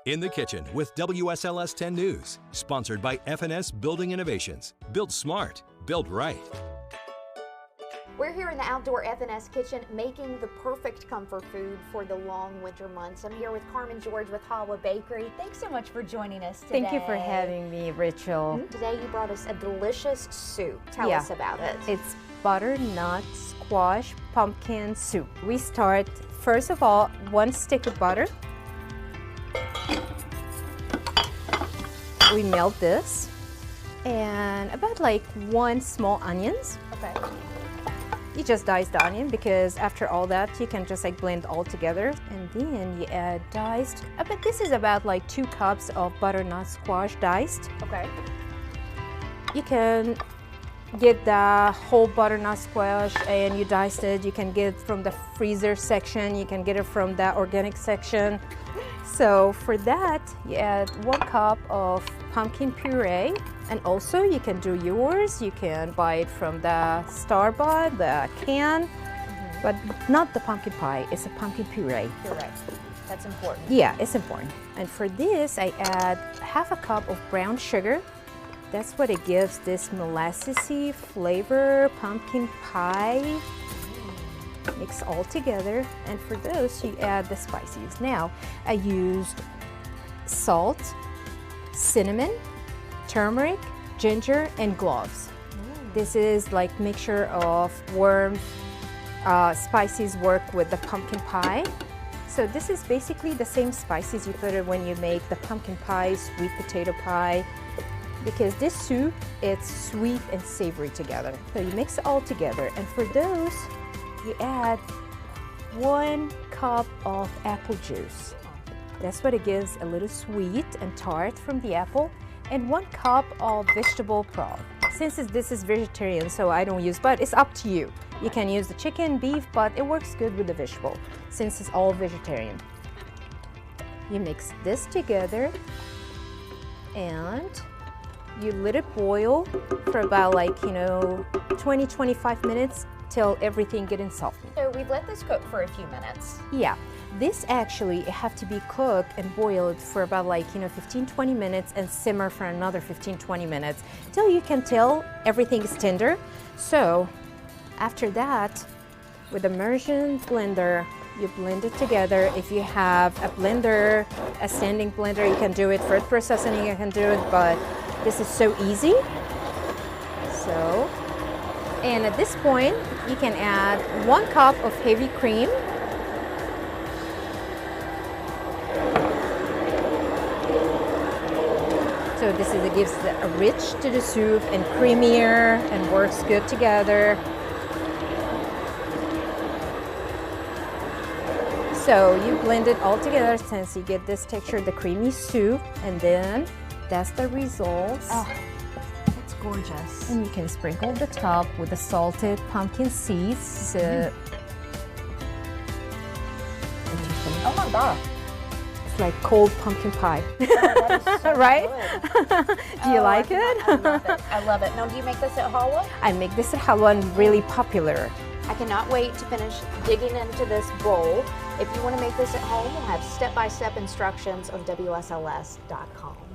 In the Kitchen with WSLS 10 News, sponsored by F&S Building Innovations. Build smart, build right. We're here in the outdoor F&S kitchen making the perfect comfort food for the long winter months. I'm here with Carmen George with Halwa Bakery. Thanks so much for joining us today. Thank you for having me, Rachel. Today you brought us a delicious soup. Tell us about it. It's butternut squash pumpkin soup. We start, first of all, 1 stick of butter. We melt this, and about like 1 small onions. Okay. You just dice the onion because after all that you can just like blend all together, and then you add diced. But this is about like 2 cups of butternut squash diced. Okay. You can get the whole butternut squash and you dice it. You can get it from the freezer section. You can get it from the organic section. So for that, you add 1 cup of pumpkin puree, and also you can do yours. You can buy it from the store-bought, the can, but not the pumpkin pie. It's a pumpkin puree. Puree. That's important. Yeah, it's important. And for this, I add 1/2 cup of brown sugar. That's what it gives this molassesy flavor, pumpkin pie. Mix all together, and for those you add the spices. Now I used salt, cinnamon, turmeric, ginger, and cloves. This is like mixture of warm spices work with the pumpkin pie. So this is basically the same spices you put in when you make the pumpkin pie, sweet potato pie, because this soup, it's sweet and savory together. So you mix it all together, and for those you add 1 cup of apple juice. That's what it gives, a little sweet and tart from the apple, and 1 cup of vegetable broth. Since this is vegetarian, so I don't use, but it's up to you. You can use the chicken, beef, but it works good with the vegetable since it's all vegetarian. You mix this together and you let it boil for about 20-25 minutes till everything getting softened. So we've let this cook for a few minutes. Yeah, this actually have to be cooked and boiled for about 15-20 minutes and simmer for another 15-20 minutes till you can tell everything is tender. So after that, with immersion blender, you blend it together. If you have a blender, a standing blender, you can do it. For processing, you can do it, but this is so easy. And at this point, you can add 1 cup of heavy cream. So this is, it gives a rich to the soup and creamier and works good together. So you blend it all together since you get this texture, the creamy soup, and then that's the results. Oh. Gorgeous. And you can sprinkle the top with the salted pumpkin seeds. Oh my God. It's like cold pumpkin pie. Oh, that is so right? Do you like it? I love it. I love it. Now, do you make this at Halwa? I make this at Halwa, and really popular. I cannot wait to finish digging into this bowl. If you want to make this at home, we'll have step-by-step instructions on WSLS.com.